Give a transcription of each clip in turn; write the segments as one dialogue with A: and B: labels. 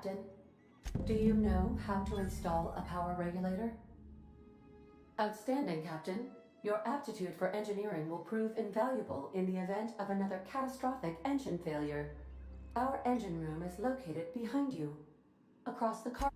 A: Captain. Do you know how to install a power regulator? Outstanding, Captain. Your aptitude for engineering will prove invaluable in the event of another catastrophic engine failure. Our engine room is located behind you, across the car.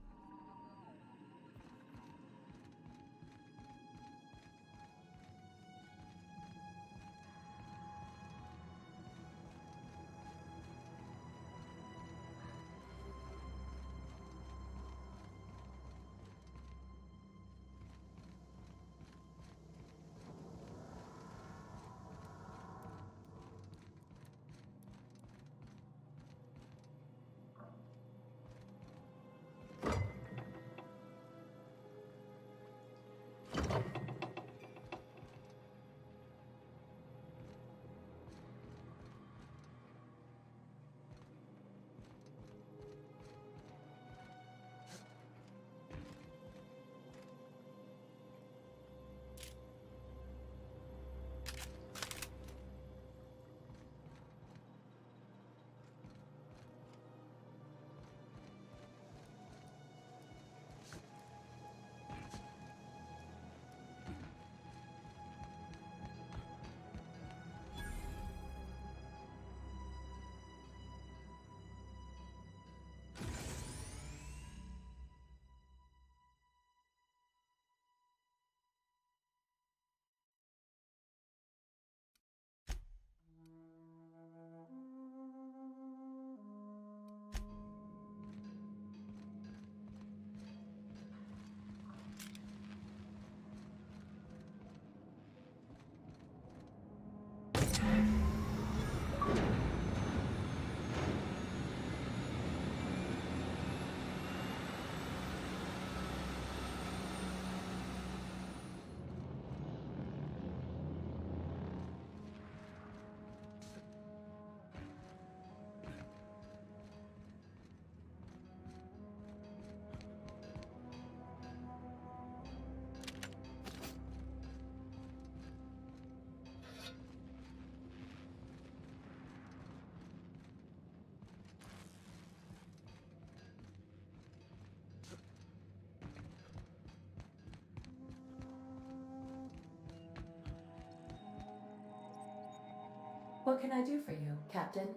A: What can I do for you, Captain?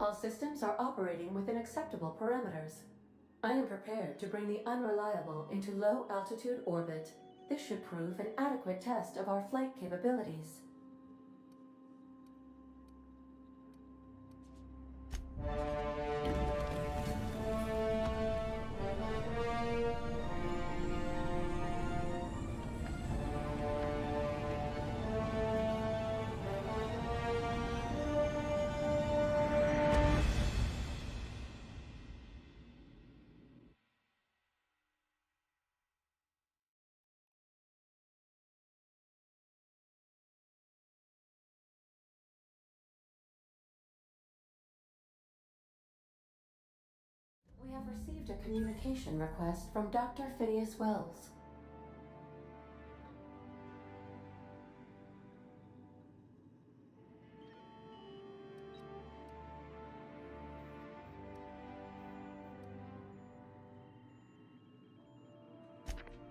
A: All systems are operating within acceptable parameters. I am prepared to bring the unreliable into low-altitude orbit. This should prove an adequate test of our flight capabilities. We have received a communication request from Dr. Phineas Wells.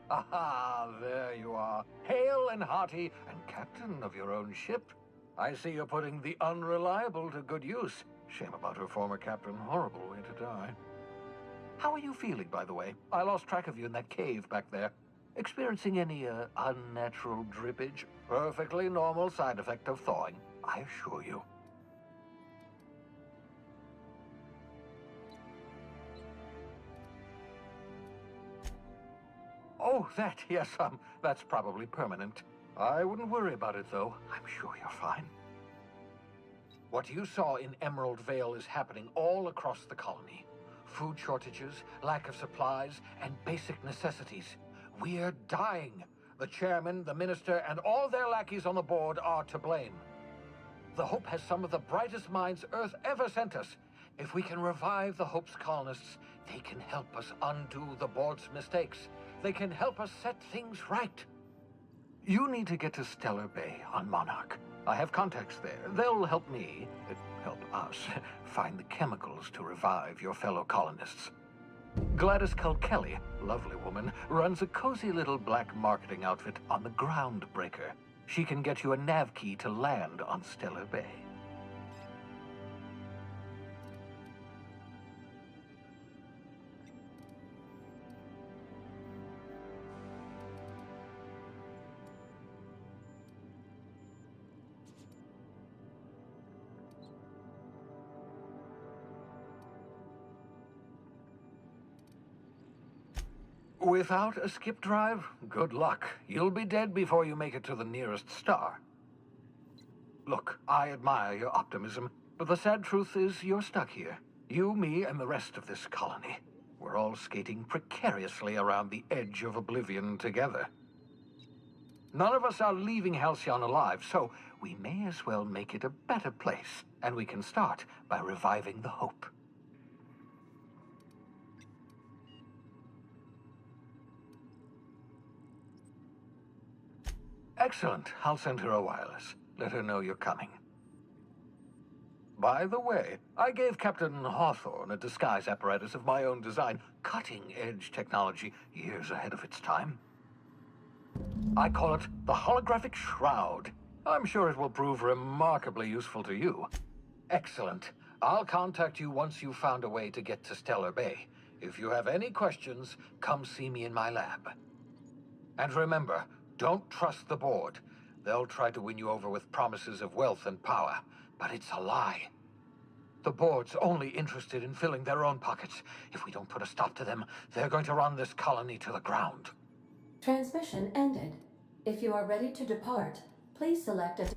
B: Aha, there you are, hale and hearty, and captain of your own ship. I see you're putting the unreliable to good use. Shame about her former captain, horrible way to die. How are you feeling, by the way? I lost track of you in that cave back there. Experiencing any, unnatural drippage? Perfectly normal side effect of thawing, I assure you. Oh, that, yes, that's probably permanent. I wouldn't worry about it, though. I'm sure you're fine. What you saw in Emerald Vale is happening all across the colony. Food shortages, lack of supplies, and basic necessities. We're dying. The chairman, the minister, and all their lackeys on the board are to blame. The Hope has some of the brightest minds Earth ever sent us. If we can revive the Hope's colonists, they can help us undo the board's mistakes. They can help us set things right. You need to get to Stellar Bay on Monarch. I have contacts there. They'll help me help us find the chemicals to revive your fellow colonists. Gladys Kelly, lovely woman, runs a cozy little black marketing outfit on the Groundbreaker. She can get you a nav key to land on Stellar Bay. Without a skip drive, good luck. You'll be dead before you make it to the nearest star. Look, I admire your optimism, but the sad truth is you're stuck here. You, me, and the rest of this colony. We're all skating precariously around the edge of oblivion together. None of us are leaving Halcyon alive, so we may as well make it a better place, and we can start by reviving the hope. Excellent. I'll send her a wireless. Let her know you're coming. By the way, I gave Captain Hawthorne a disguise apparatus of my own design, cutting-edge technology years ahead of its time. I call it the Holographic Shroud. I'm sure it will prove remarkably useful to you. Excellent. I'll contact you once you've found a way to get to Stellar Bay. If you have any questions, come see me in my lab. And remember, don't trust the board. They'll try to win you over with promises of wealth and power, but it's a lie. The board's only interested in filling their own pockets. If we don't put a stop to them, they're going to run this colony to the ground.
A: Transmission ended. If you are ready to depart, please select a...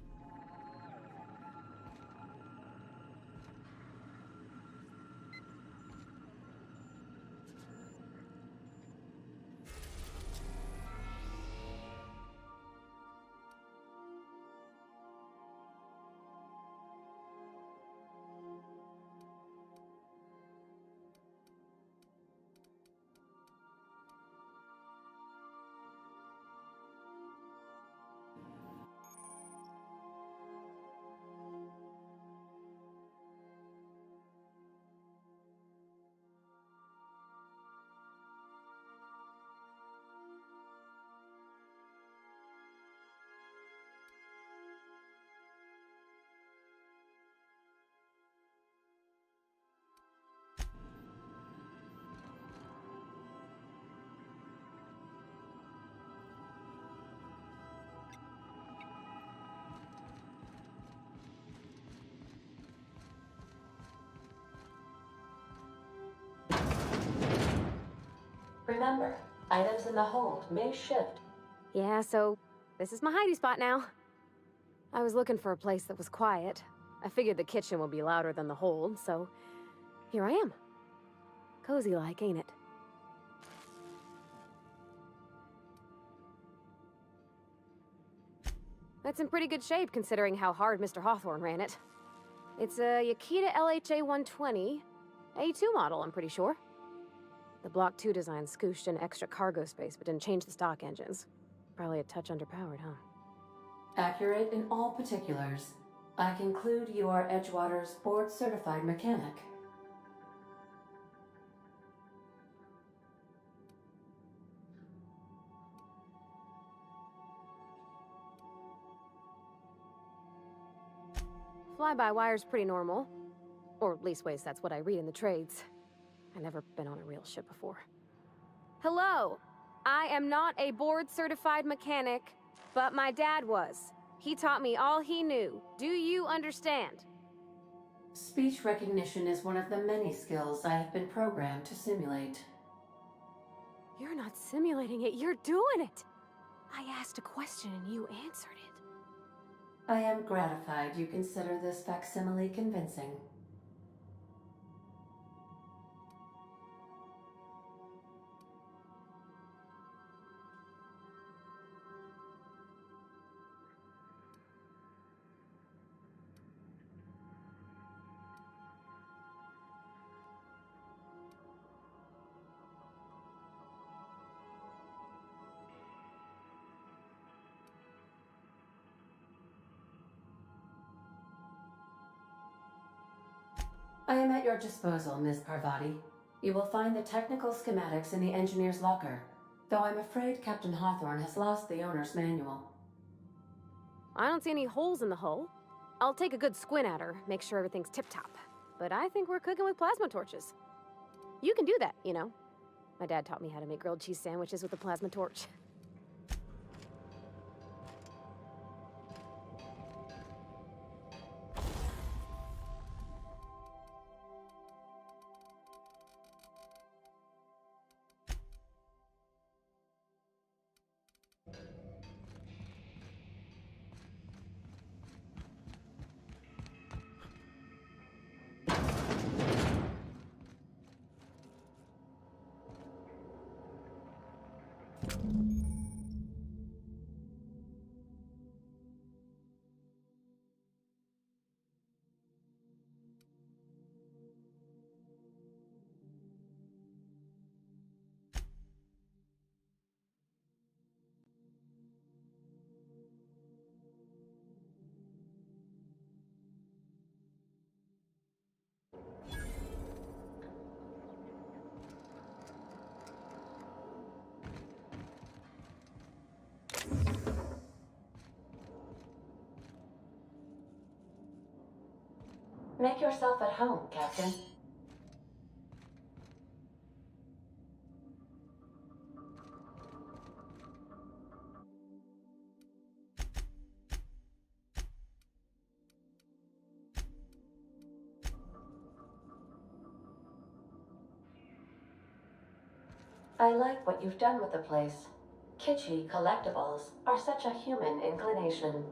A: Remember, items in the hold may shift.
C: Yeah, so this is my hidey spot now. I was looking for a place that was quiet. I figured the kitchen would be louder than the hold, so here I am. Cozy-like, ain't it? That's in pretty good shape considering how hard Mr. Hawthorne ran it. It's a Yakita LHA 120, A2 model, I'm pretty sure. The Block 2 design scooshed in extra cargo space but didn't change the stock engines. Probably a touch underpowered, huh?
A: Accurate in all particulars. I conclude you are Edgewater's board-certified mechanic.
C: Fly-by-wire's pretty normal. Or leastways, that's what I read in the trades. I've never been on a real ship before. Hello! I am not a board-certified mechanic, but my dad was. He taught me all he knew. Do you understand?
A: Speech recognition is one of the many skills I have been programmed to simulate.
C: You're not simulating it, you're doing it! I asked a question and you answered it.
A: I am gratified you consider this facsimile convincing. I am at your disposal, Ms. Parvati. You will find the technical schematics in the engineer's locker, though I'm afraid Captain Hawthorne has lost the owner's manual.
C: I don't see any holes in the hull. I'll take a good squint at her, make sure everything's tip-top. But I think we're cooking with plasma torches. You can do that, you know. My dad taught me how to make grilled cheese sandwiches with a plasma torch.
A: Make yourself at home, Captain. I like what you've done with the place. Kitschy collectibles are such a human inclination.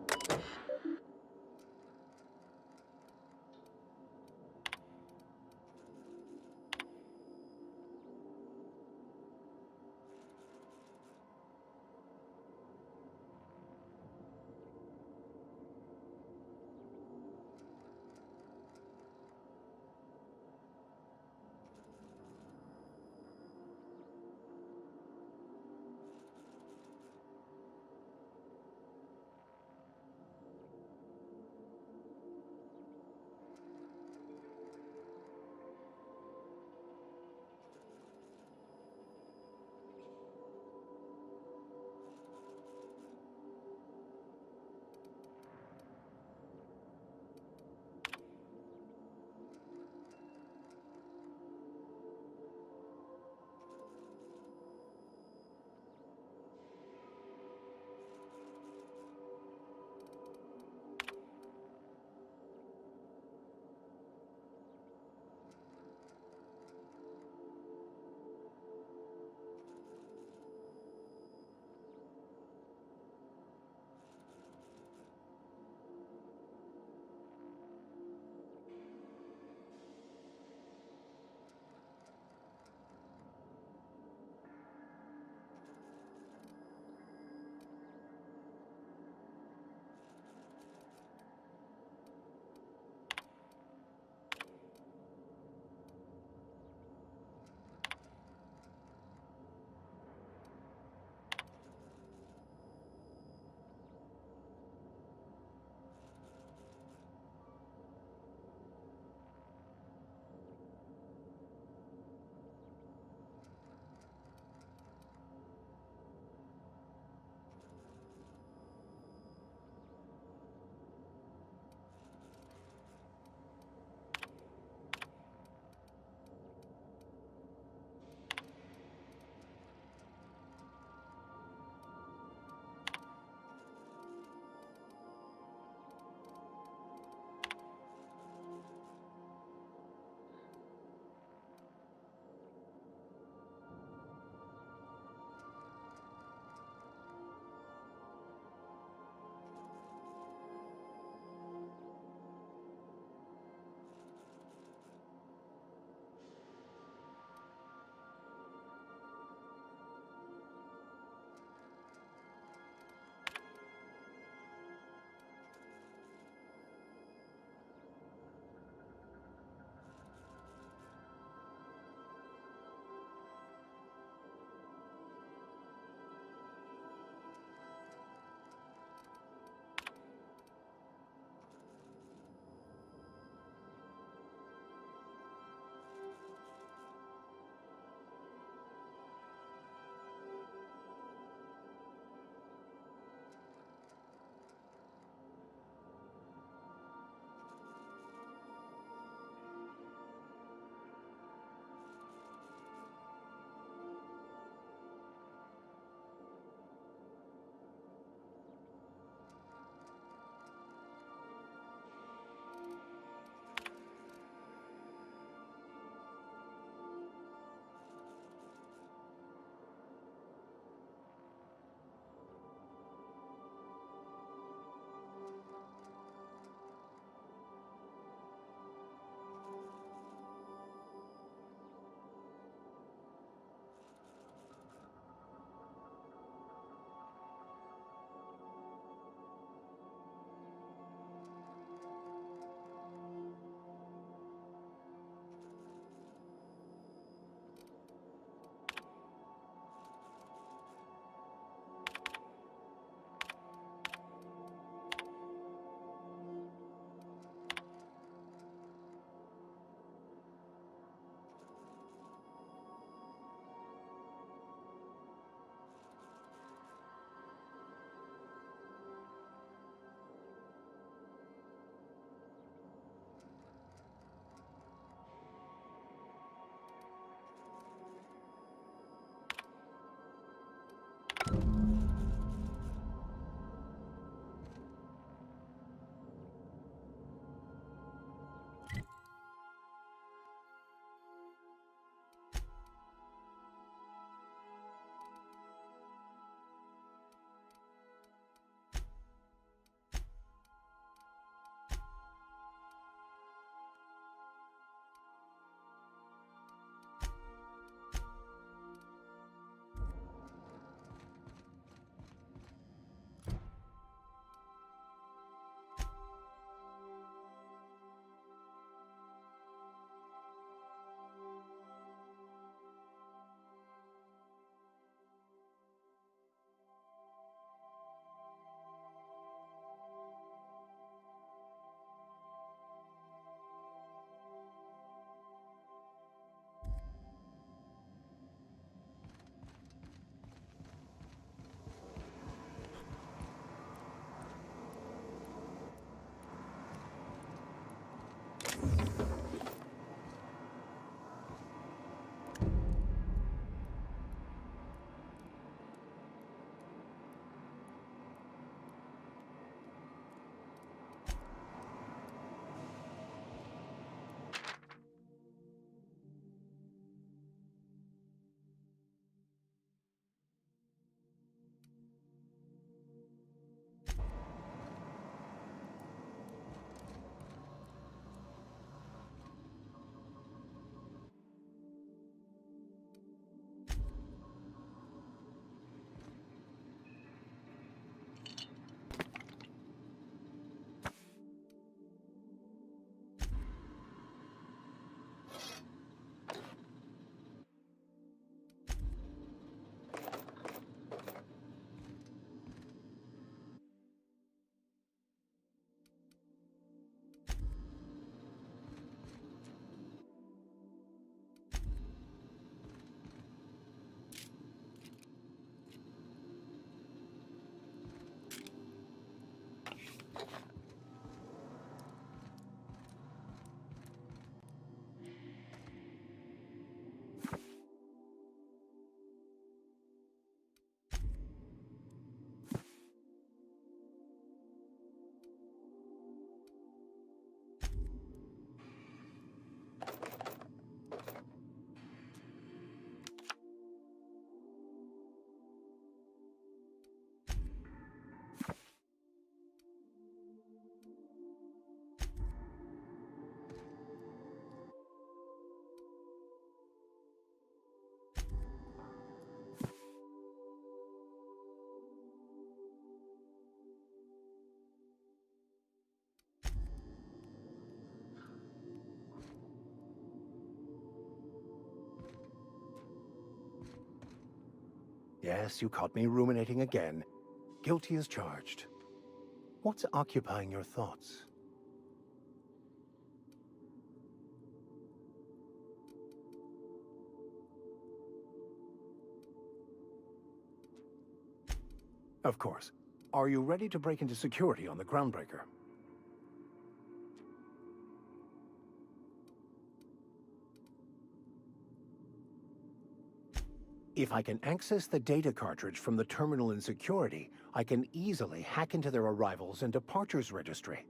D: Yes, you caught me ruminating again. Guilty as charged. What's occupying your thoughts? Of course. Are you ready to break into security on the Groundbreaker? If I can access the data cartridge from the terminal in security, I can easily hack into their arrivals and departures registry.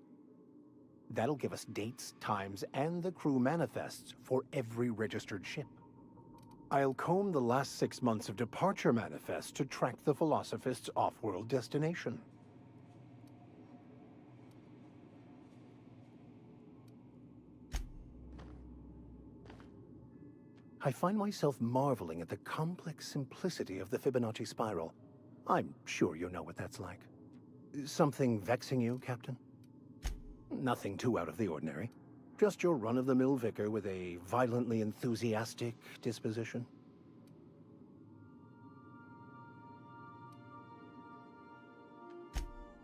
D: That'll give us dates, times, and the crew manifests for every registered ship. I'll comb the last 6 months of departure manifests to track the Philosophist's off-world destination. I find myself marveling at the complex simplicity of the Fibonacci spiral. I'm sure you know what that's like. Something vexing you, Captain? Nothing too out of the ordinary. Just your run-of-the-mill vicar with a violently enthusiastic disposition.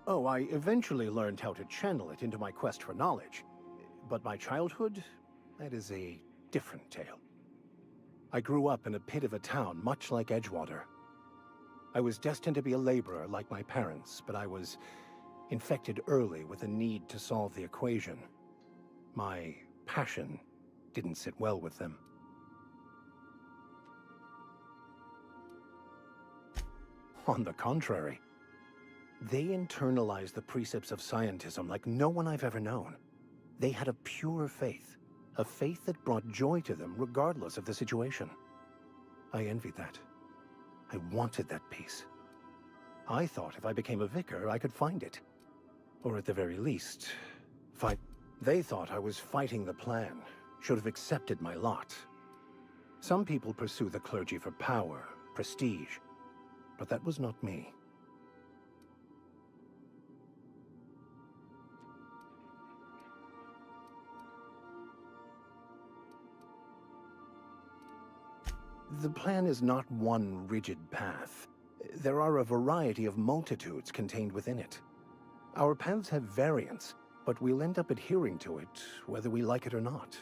D: Oh, I eventually learned how to channel it into my quest for knowledge. But my childhood, that is a different tale. I grew up in a pit of a town much like Edgewater. I was destined to be a laborer like my parents, but I was infected early with a need to solve the equation. My passion didn't sit well with them. On the contrary, they internalized the precepts of scientism like no one I've ever known. They had a pure faith, a faith that brought joy to them regardless of the situation. I envied that. I wanted that peace. I thought if I became a vicar, I could find it. Or at the very least, fight. They thought I was fighting the plan, should have accepted my lot. Some people pursue the clergy for power, prestige, but that was not me. The plan is not one rigid path. There are a variety of multitudes contained within it. Our paths have variance, but we'll end up adhering to it, whether we like it or not.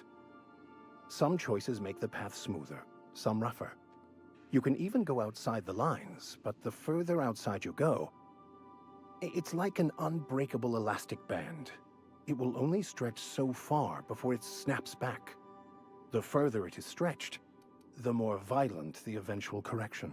D: Some choices make the path smoother, some rougher. You can even go outside the lines, but the further outside you go, it's like an unbreakable elastic band. It will only stretch so far before it snaps back. The further it is stretched, the more violent the eventual correction.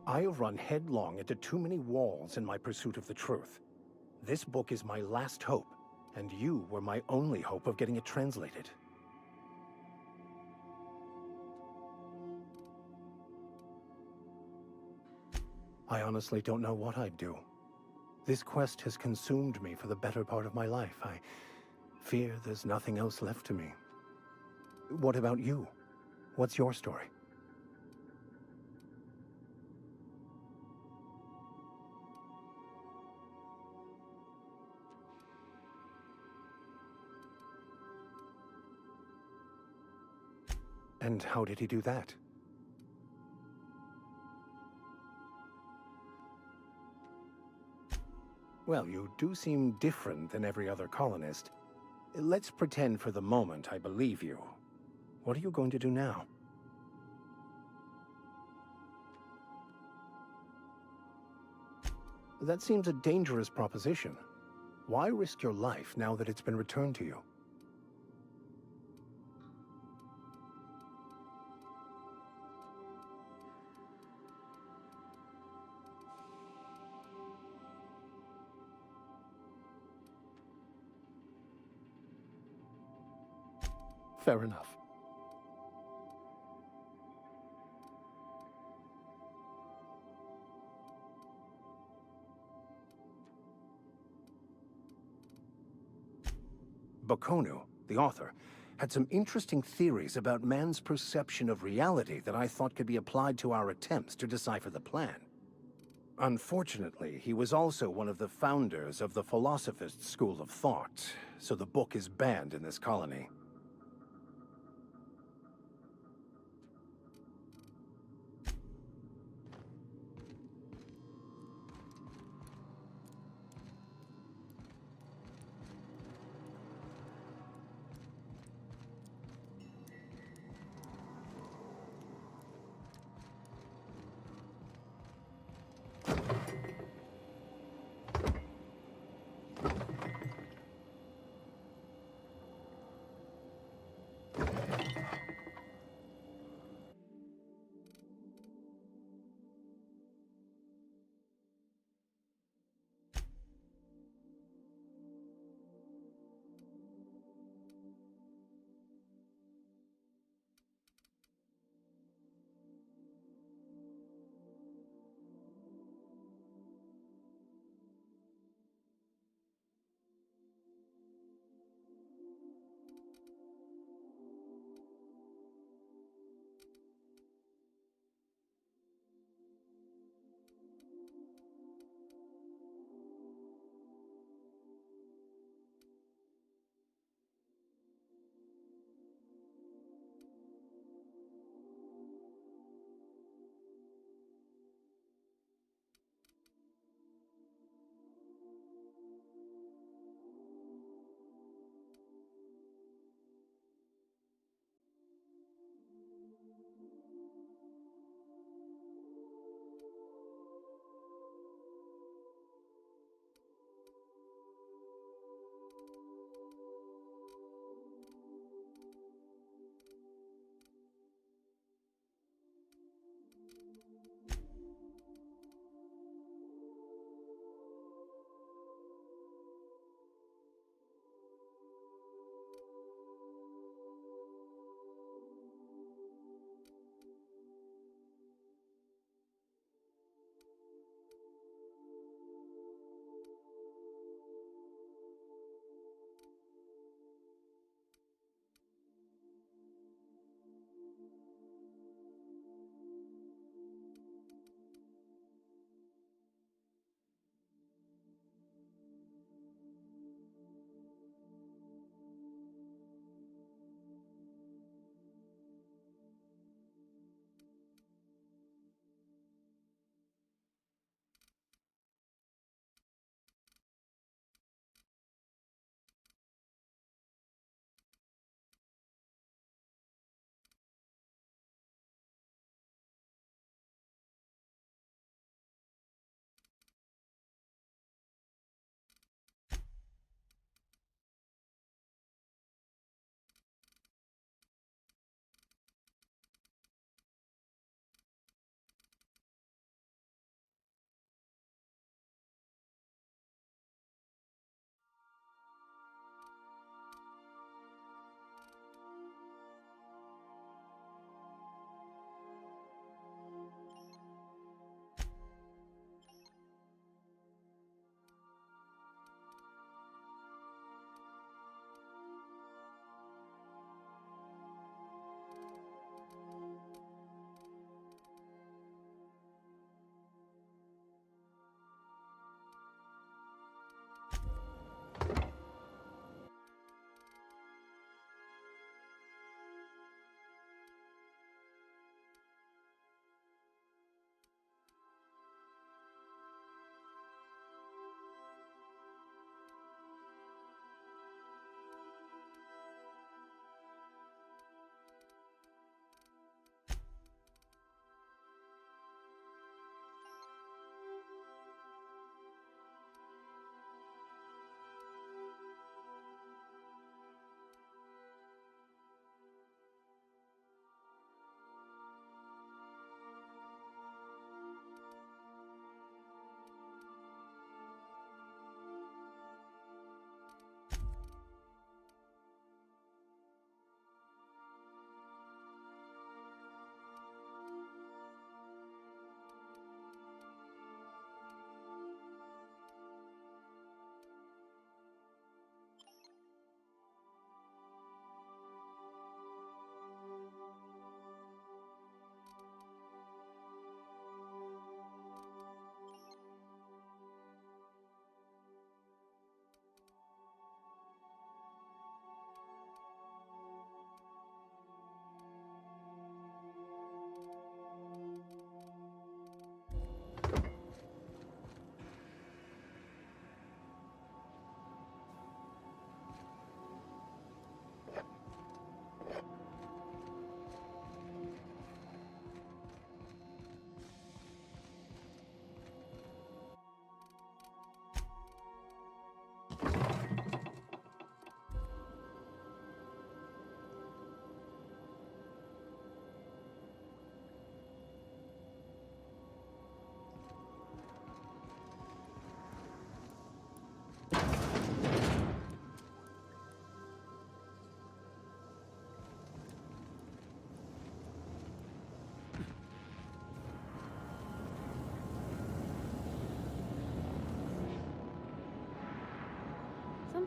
D: I have run headlong into too many walls in my pursuit of the truth. This book is my last hope, and you were my only hope of getting it translated. I honestly don't know what I'd do. This quest has consumed me for the better part of my life. I fear there's nothing else left to me. What about you? What's your story? And how did he do that? Well, you do seem different than every other colonist. Let's pretend for the moment I believe you. What are you going to do now? That seems a dangerous proposition. Why risk your life now that it's been returned to you? Fair enough. Bakonu, the author, had some interesting theories about man's perception of reality that I thought could be applied to our attempts to decipher the plan. Unfortunately, he was also one of the founders of the Philosophist School of Thought, so the book is banned in this colony.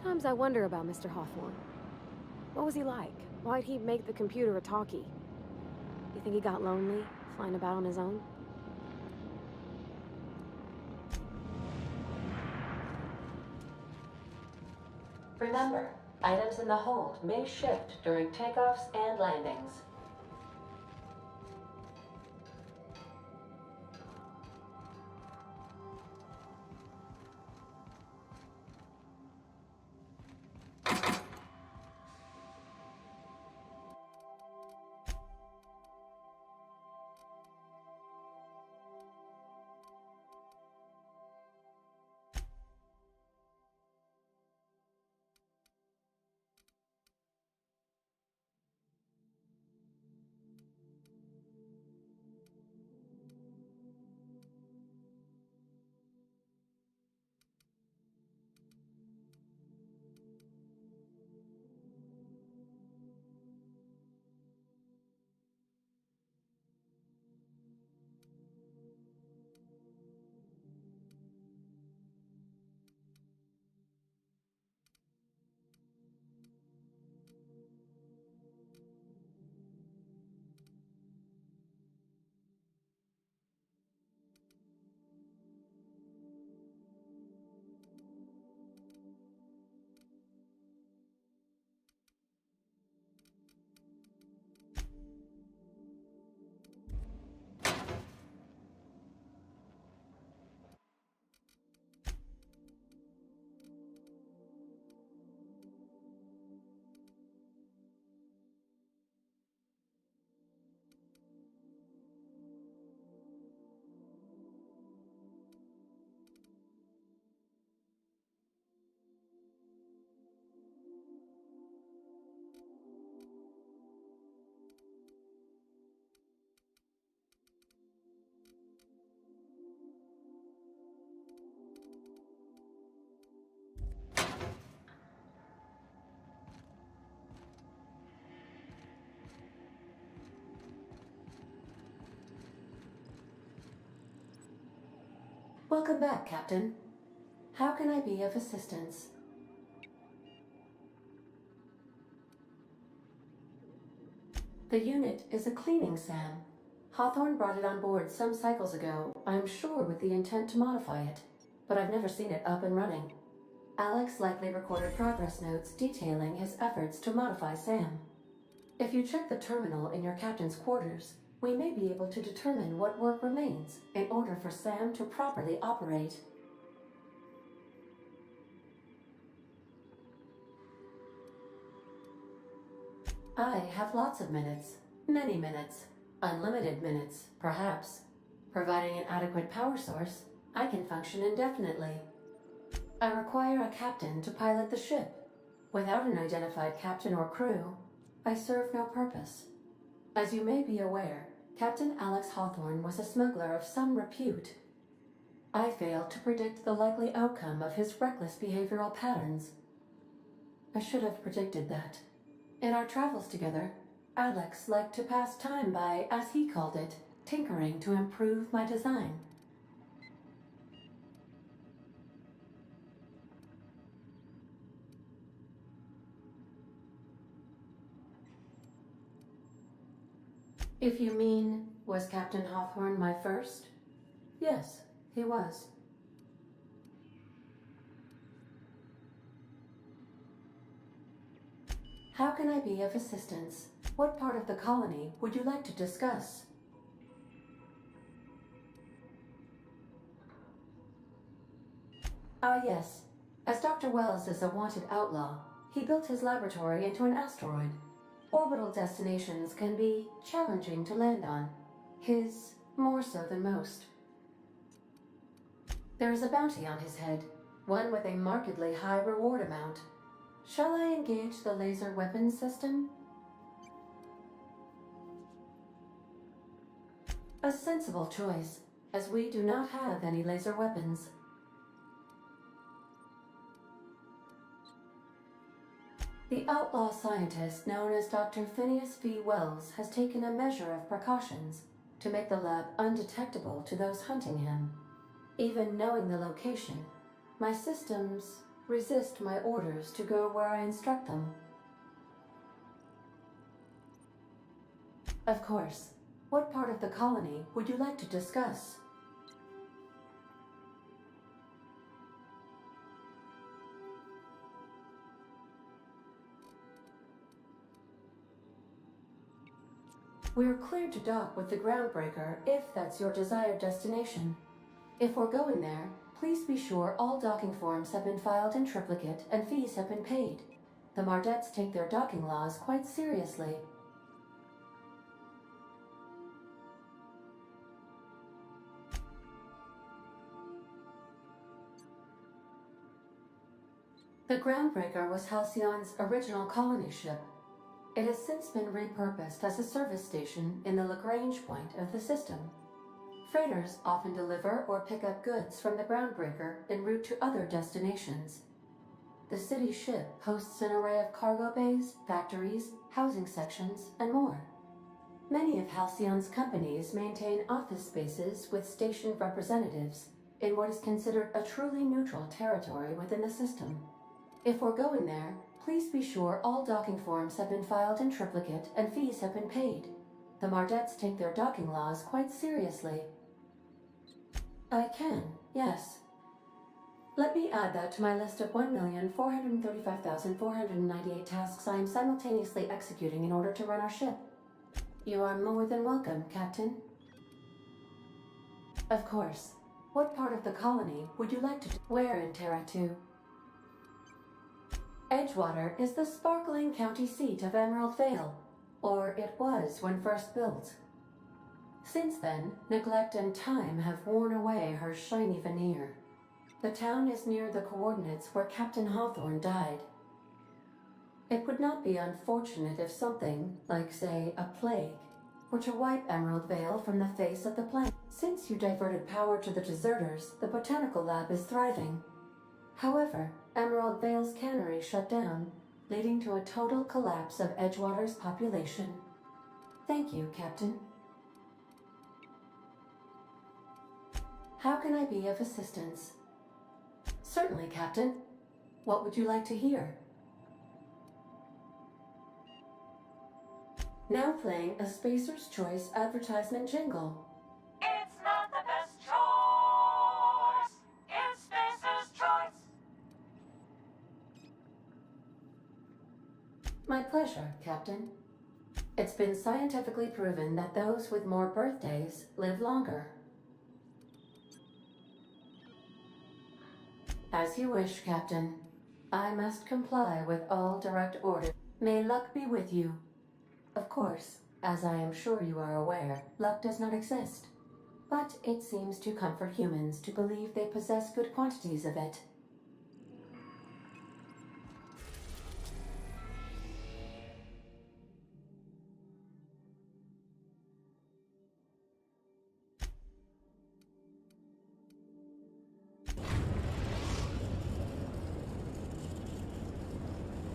C: Sometimes I wonder about Mr. Hawthorne. What was he like? Why'd he make the computer a talkie? You think he got lonely, flying about on his own?
A: Remember, items in the hold may shift during takeoffs and landings. Welcome back, Captain. How can I be of assistance? The unit is a cleaning SAM. Hawthorne brought it on board some cycles ago, I'm sure with the intent to modify it, but I've never seen it up and running. Alex likely recorded progress notes detailing his efforts to modify SAM. If you check the terminal in your captain's quarters, we may be able to determine what work remains in order for SAM to properly operate. I have lots of minutes, many minutes, unlimited minutes, perhaps. Providing an adequate power source, I can function indefinitely. I require a captain to pilot the ship. Without an identified captain or crew, I serve no purpose. As you may be aware, Captain Alex Hawthorne was a smuggler of some repute. I failed to predict the likely outcome of his reckless behavioral patterns. I should have predicted that. In our travels together, Alex liked to pass time by, as he called it, tinkering to improve my design. If you mean, was Captain Hawthorne my first? Yes, he was. How can I be of assistance? What part of the colony would you like to discuss? Ah, yes. As Dr. Wells is a wanted outlaw, he built his laboratory into an asteroid. Orbital destinations can be challenging to land on. His more so than most. There is a bounty on his head, one with a markedly high reward amount. Shall I engage the laser weapons system? A sensible choice, as we do not have any laser weapons. The outlaw scientist known as Dr. Phineas V. Wells has taken a measure of precautions to make the lab undetectable to those hunting him. Even knowing the location, my systems resist my orders to go where I instruct them. Of course. What part of the colony would you like to discuss? We're cleared to dock with the Groundbreaker if that's your desired destination. If we're going there, please be sure all docking forms have been filed in triplicate and fees have been paid. The Mardettes take their docking laws quite seriously. The Groundbreaker was Halcyon's original colony ship. It has since been repurposed as a service station in the Lagrange point of the system. Freighters often deliver or pick up goods from the Groundbreaker en route to other destinations. The city ship hosts an array of cargo bays, factories, housing sections, and more. Many of Halcyon's companies maintain office spaces with station representatives in what is considered a truly neutral territory within the system. If we're going there, please be sure all docking forms have been filed in triplicate and fees have been paid. The Mardettes take their docking laws quite seriously. I can, yes. Let me add that to my list of 1,435,498 tasks I am simultaneously executing in order to run our ship. You are more than welcome, Captain. Of course. What part of the colony would you like to... Where in Terra 2? Edgewater is the sparkling county seat of Emerald Vale, or it was when first built. Since then, neglect and time have worn away her shiny veneer. The town is near the coordinates where Captain Hawthorne died. It would not be unfortunate if something, like say, a plague, were to wipe Emerald Vale from the face of the planet. Since you diverted power to the deserters, the botanical lab is thriving. However, Emerald Vale's cannery shut down, leading to a total collapse of Edgewater's population. Thank you, Captain. How can I be of assistance? Certainly, Captain. What would you like to hear? Now playing a Spacer's Choice advertisement jingle.
E: It's not the best choice. It's Spacer's Choice.
A: My pleasure, Captain. It's been scientifically proven that those with more birthdays live longer. As you wish, Captain. I must comply with all direct orders. May luck be with you. Of course, as I am sure you are aware, luck does not exist. But it seems to comfort humans to believe they possess good quantities of it.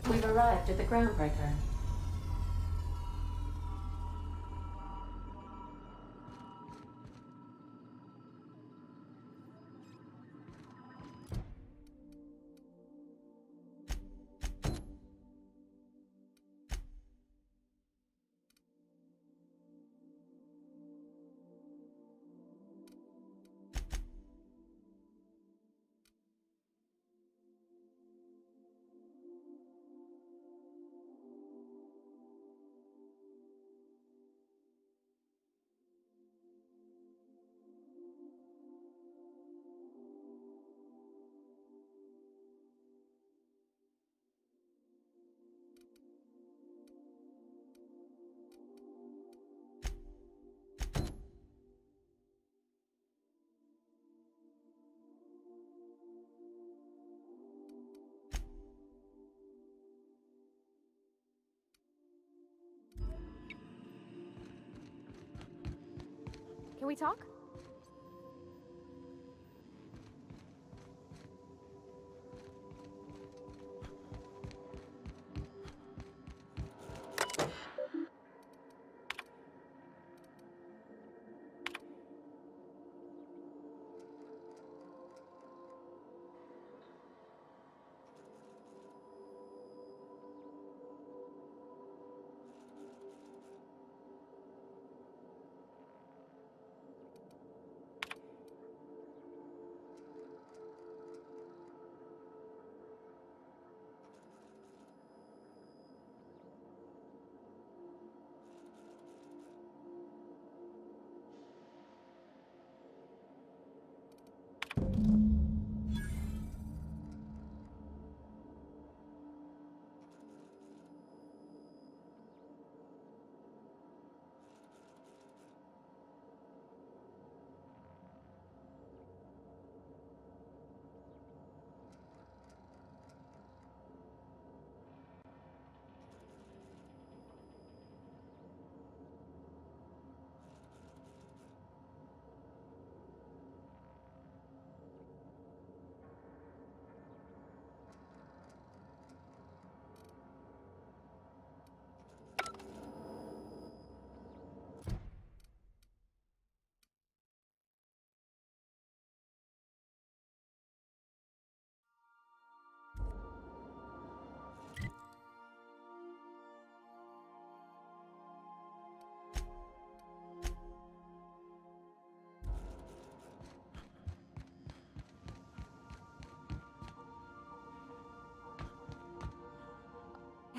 A: We've arrived at the Groundbreaker.
C: Can we talk?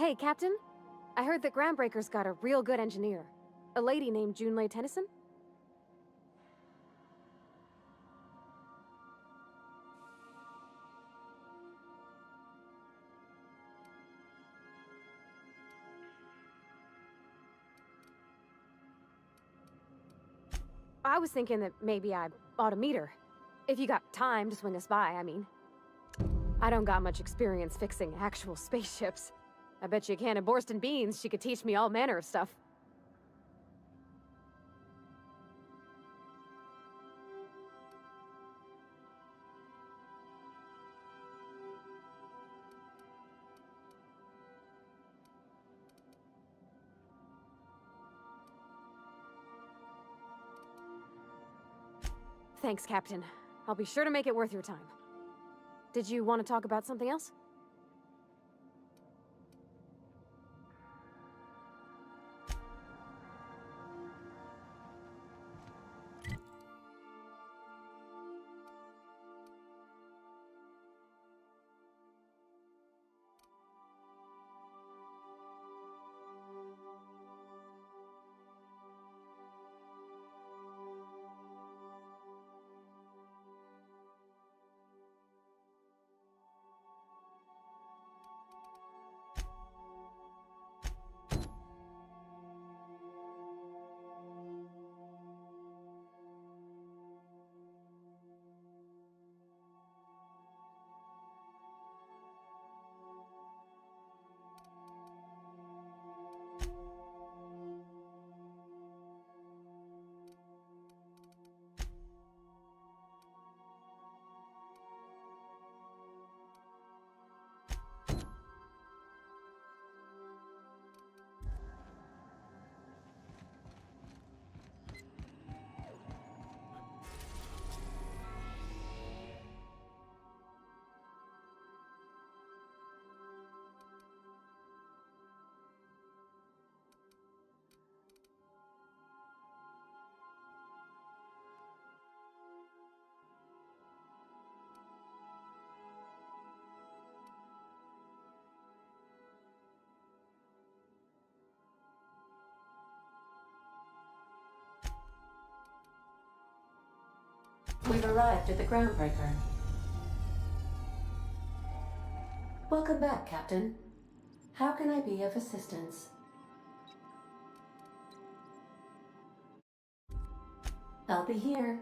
C: Hey, Captain. I heard that Groundbreaker's got a real good engineer. A lady named Junlei Tennyson? I was thinking that maybe I ought to meet her. If you got time to swing us by, I mean. I don't got much experience fixing actual spaceships. I bet you a can of Borston beans she could teach me all manner of stuff. Thanks, Captain. I'll be sure to make it worth your time. Did you want to talk about something else?
A: We've arrived at the Groundbreaker. Welcome back, Captain. How can I be of assistance? I'll be here.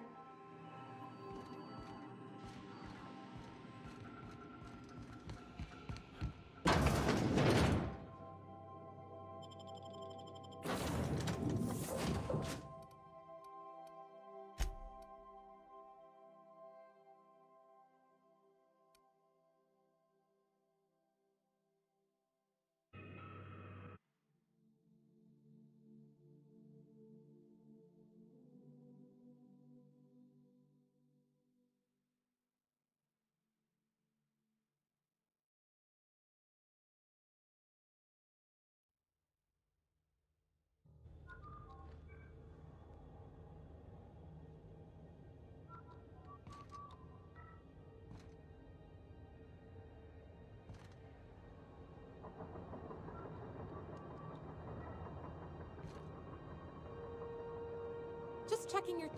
C: Just checking your...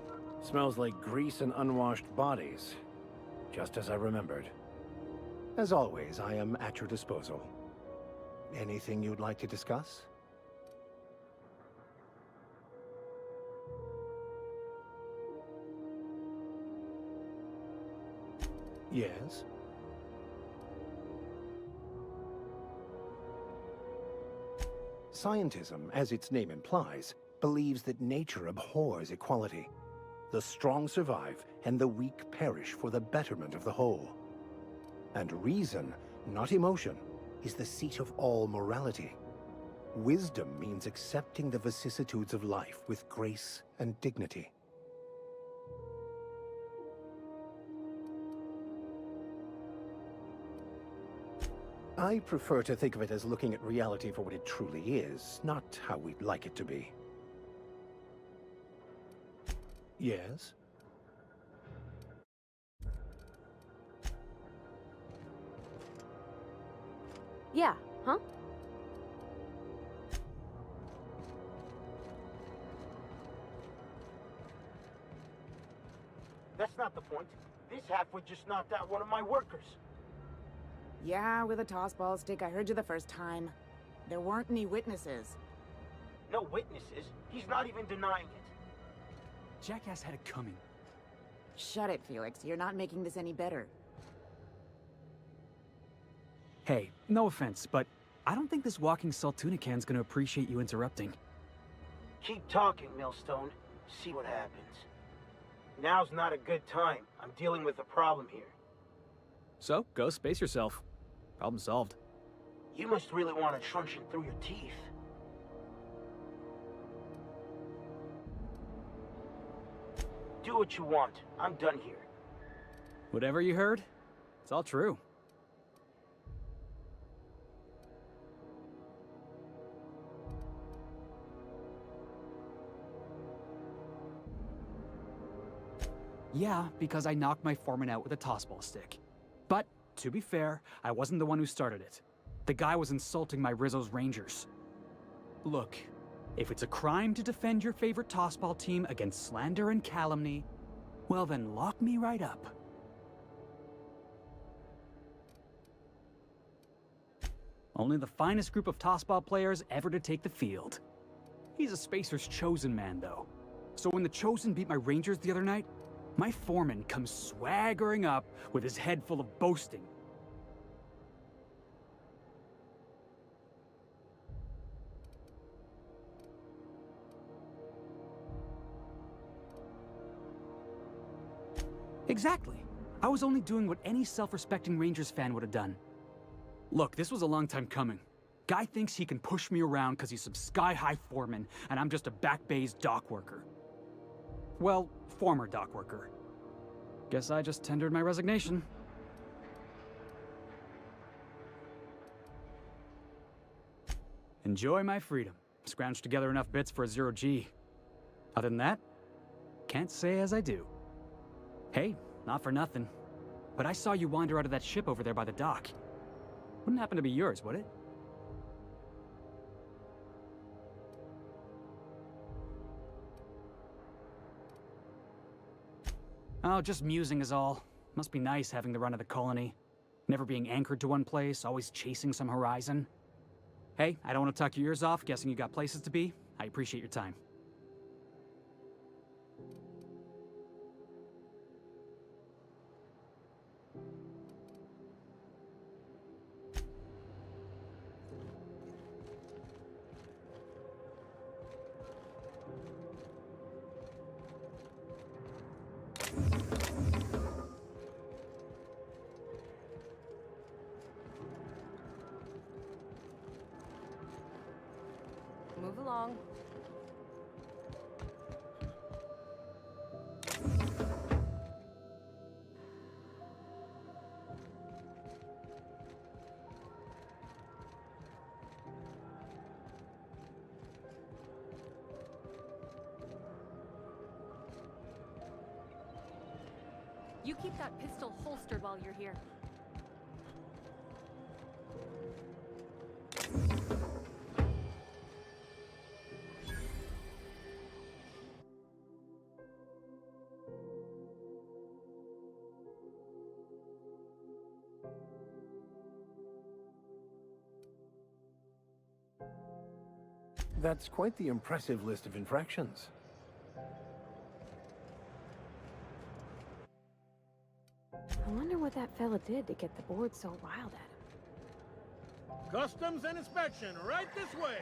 D: Smells like grease and unwashed bodies. Just as I remembered. As always, I am at your disposal. Anything you'd like to discuss? Yes? Scientism, as its name implies, believes that nature abhors equality. The strong survive, and the weak perish for the betterment of the whole. And reason, not emotion, is the seat of all morality. Wisdom means accepting the vicissitudes of life with grace and dignity. I prefer to think of it as looking at reality for what it truly is, not how we'd like it to be. Yes?
C: Yeah, huh?
F: That's not the point. This halfwit just knocked out one of my workers.
G: Yeah, with a tossball stick, I heard you the first time. There weren't any witnesses.
F: No witnesses? He's not even denying it.
H: Jackass had it coming.
G: Shut it, Felix. You're not making this any better.
H: Hey, no offense, but I don't think this walking Saltuna can's gonna appreciate you interrupting.
F: Keep talking, Millstone. See what happens. Now's not a good time. I'm dealing with a problem here.
H: So, go space yourself. Problem solved.
F: You must really want a truncheon through your teeth. Do what you want. I'm done here.
H: Whatever you heard, it's all true. Yeah, because I knocked my foreman out with a tossball stick. But, to be fair, I wasn't the one who started it. The guy was insulting my Rizzo's Rangers. Look, if it's a crime to defend your favorite tossball team against slander and calumny, well then lock me right up. Only the finest group of tossball players ever to take the field. He's a Spacer's chosen man, though. So when the Chosen beat my Rangers the other night, my foreman comes swaggering up with his head full of boasting. Exactly. I was only doing what any self-respecting Rangers fan would have done. Look, this was a long time coming. Guy thinks he can push me around because he's some sky-high foreman, and I'm just a back bay's dock worker. Well, former dock worker. Guess I just tendered my resignation. Enjoy my freedom. Scrounged together enough bits for a 0G. Other than that, can't say as I do. Hey, not for nothing, but I saw you wander out of that ship over there by the dock. Wouldn't happen to be yours, would it? Oh, just musing is all. Must be nice having the run of the colony. Never being anchored to one place, always chasing some horizon. Hey, I don't want to talk your ears off, guessing you got places to be. I appreciate your time.
C: Move along. You keep that pistol holstered while you're here.
D: That's quite the impressive list of infractions.
C: I wonder what that fella did to get the board so riled at him.
I: Customs and inspection, right this way.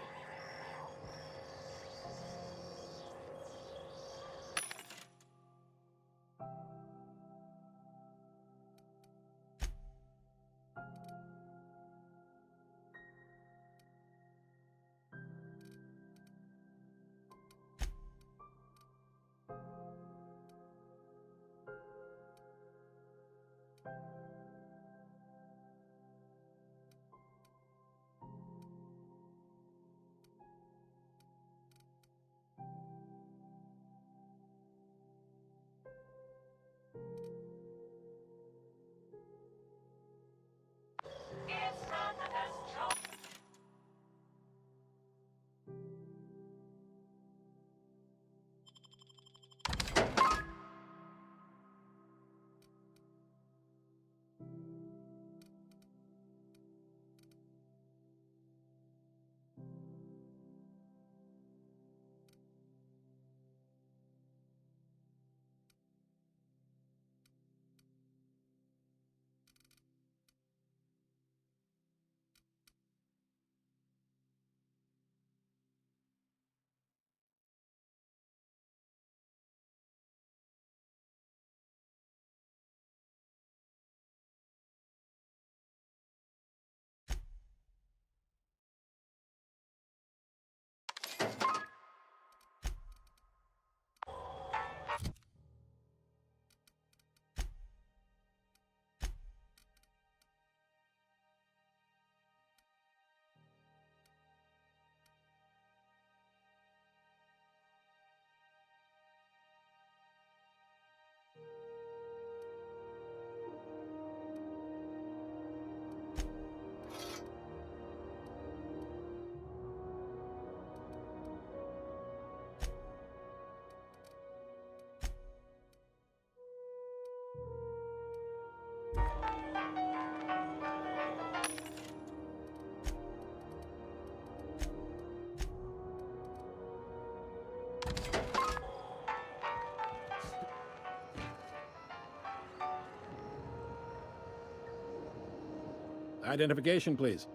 I: Identification, please.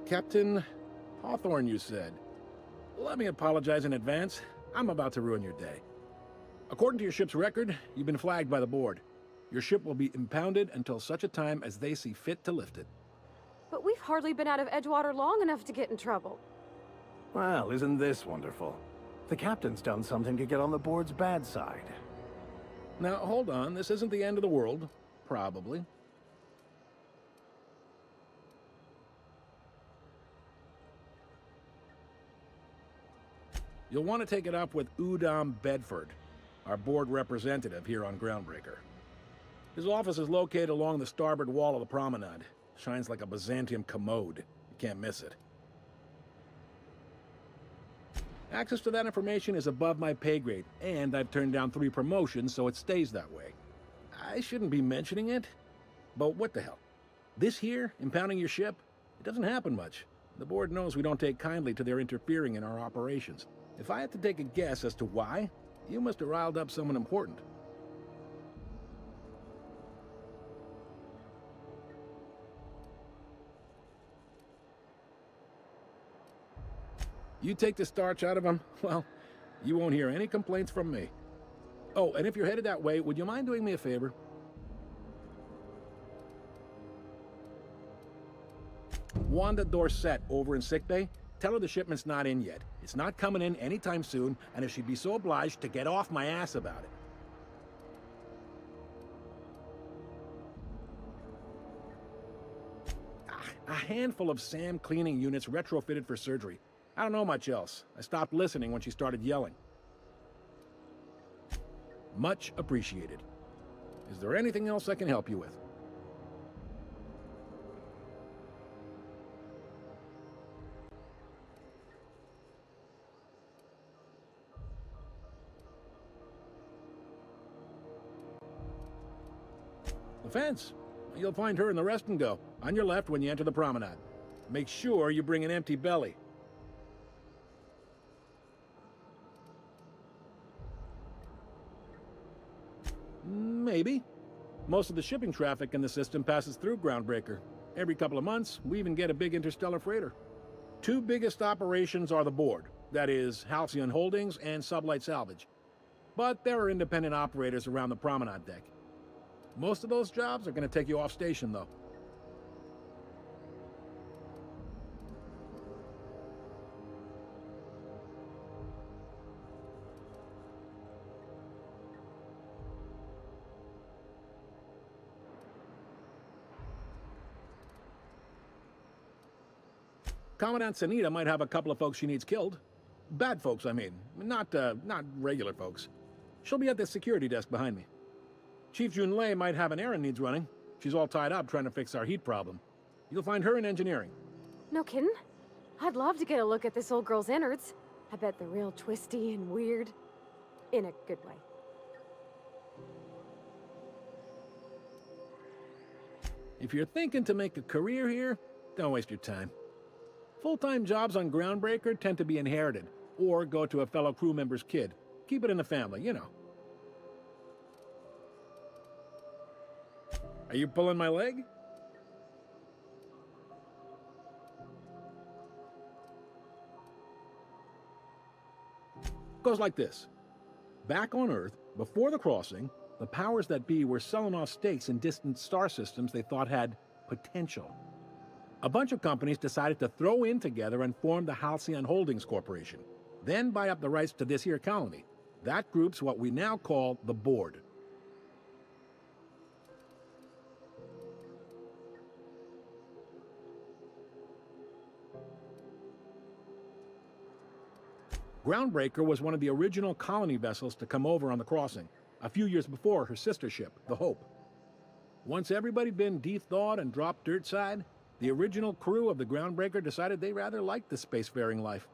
I: Captain Hawthorne, you said. Let me apologize in advance. I'm about to ruin your day. According to your ship's record, you've been flagged by the board. Your ship will be impounded until such a time as they see fit to lift it.
C: But we've hardly been out of Edgewater long enough to get in trouble.
D: Well, isn't this wonderful? The captain's done something to get on the board's bad side.
I: Now, hold on. This isn't the end of the world. Probably. You'll want to take it up with Udom Bedford, our board representative here on Groundbreaker. His office is located along the starboard wall of the promenade. Shines like a Byzantium commode. You can't miss it. Access to that information is above my pay grade, and I've turned down 3 promotions, so it stays that way. I shouldn't be mentioning it, but what the hell? This here, impounding your ship, it doesn't happen much. The board knows we don't take kindly to their interfering in our operations. If I had to take a guess as to why, you must have riled up someone important. You take the starch out of them, well, you won't hear any complaints from me. Oh, and if you're headed that way, would you mind doing me a favor? Wanda Dorset over in sickbay, tell her the shipment's not in yet. It's not coming in anytime soon, and if she'd be so obliged to get off my ass about it. A handful of SAM cleaning units retrofitted for surgery. I don't know much else. I stopped listening when she started yelling. Much appreciated. Is there anything else I can help you with? The fence. You'll find her in the rest and go, on your left when you enter the promenade. Make sure you bring an empty belly. Maybe. Most of the shipping traffic in the system passes through Groundbreaker. Every couple of months, we even get a big interstellar freighter. 2 biggest operations are the board. That is, Halcyon Holdings and Sublight Salvage. But there are independent operators around the promenade deck. Most of those jobs are going to take you off station, though. Commandant Sanita might have a couple of folks she needs killed. Bad folks, I mean. Not regular folks. She'll be at the security desk behind me. Chief Junlei might have an errand needs running. She's all tied up trying to fix our heat problem. You'll find her in engineering.
C: No kidding? I'd love to get a look at this old girl's innards. I bet they're real twisty and weird. In a good way.
I: If you're thinking to make a career here, don't waste your time. Full-time jobs on Groundbreaker tend to be inherited, or go to a fellow crew member's kid. Keep it in the family, you know. Are you pulling my leg? Goes like this. Back on Earth, before the crossing, the powers that be were selling off stakes in distant star systems they thought had potential. A bunch of companies decided to throw in together and form the Halcyon Holdings Corporation, then buy up the rights to this here colony. That group's what we now call the Board. Groundbreaker was one of the original colony vessels to come over on the crossing, a few years before her sister ship, the Hope. Once everybody'd been de-thawed and dropped dirt side, the original crew of the Groundbreaker decided they rather liked the spacefaring life.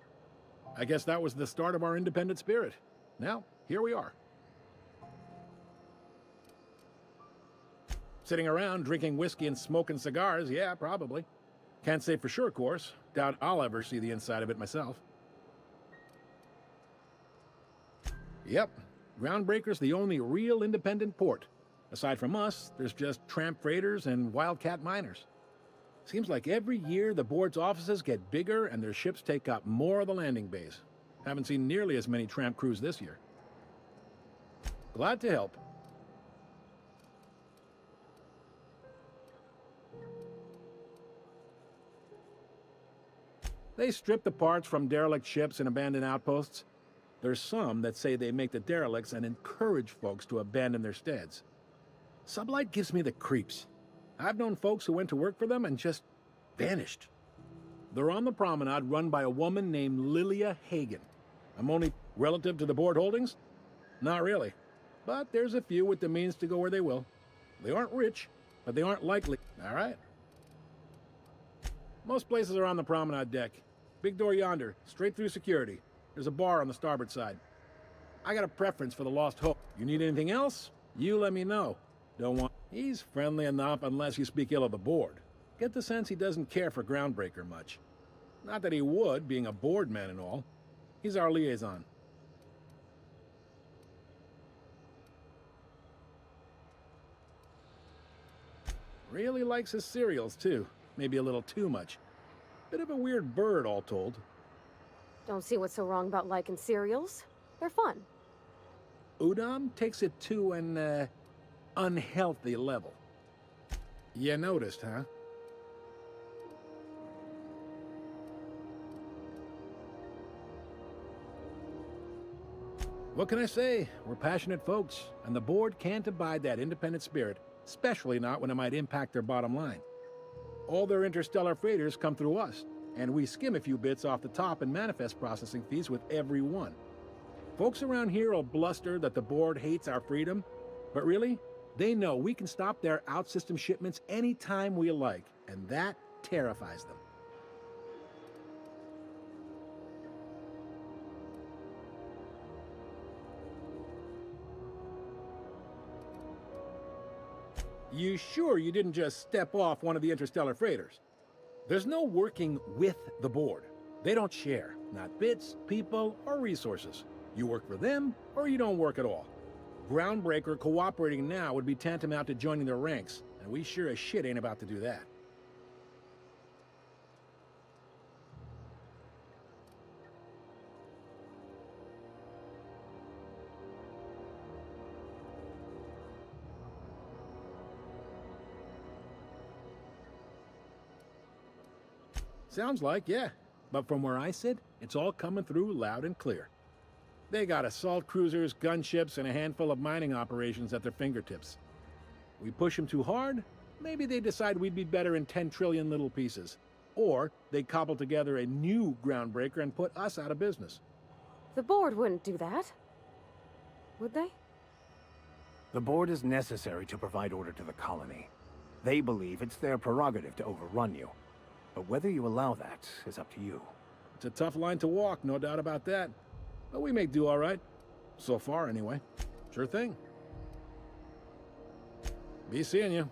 I: I guess that was the start of our independent spirit. Now, here we are. Sitting around drinking whiskey and smoking cigars, yeah, probably. Can't say for sure, of course. Doubt I'll ever see the inside of it myself. Yep, Groundbreaker's the only real independent port. Aside from us, there's just tramp freighters and wildcat miners. Seems like every year the board's offices get bigger and their ships take up more of the landing bays. Haven't seen nearly as many tramp crews this year. Glad to help. They strip the parts from derelict ships and abandoned outposts. There's some that say they make the derelicts and encourage folks to abandon their steads. Sublight gives me the creeps. I've known folks who went to work for them and just vanished. They're on the promenade run by a woman named Lilia Hagen. I'm only relative to the board holdings? Not really. But there's a few with the means to go where they will. They aren't rich, but they aren't likely. All right. Most places are on the promenade deck. Big door yonder, straight through security. There's a bar on the starboard side. I got a preference for the Lost Hope. You need anything else? You let me know. Don't want... He's friendly enough unless you speak ill of the board. Get the sense he doesn't care for Groundbreaker much. Not that he would, being a board man and all. He's our liaison. Really likes his cereals, too. Maybe a little too much. Bit of a weird bird, all told.
C: Don't see what's so wrong about liking cereals. They're fun.
I: Udam takes it to an, unhealthy level. You noticed, huh? What can I say? We're passionate folks, and the board can't abide that independent spirit, especially not when it might impact their bottom line. All their interstellar freighters come through us, and we skim a few bits off the top and manifest processing fees with every one. Folks around here will bluster that the board hates our freedom, but really, they know we can stop their out-system shipments anytime we like, and that terrifies them. You sure you didn't just step off one of the interstellar freighters? There's no working with the board. They don't share, not bits, people, or resources. You work for them, or you don't work at all. Groundbreaker cooperating now would be tantamount to joining their ranks, and we sure as shit ain't about to do that. Sounds like, yeah. But from where I sit, it's all coming through loud and clear. They got assault cruisers, gunships, and a handful of mining operations at their fingertips. We push them too hard, maybe they decide we'd be better in 10 trillion little pieces. Or they cobble together a new Groundbreaker and put us out of business.
C: The board wouldn't do that. Would they?
D: The board is necessary to provide order to the colony. They believe it's their prerogative to overrun you. But whether you allow that is up to you.
I: It's a tough line to walk, no doubt about that. But we may do all right. So far, anyway. Sure thing. Be seeing you.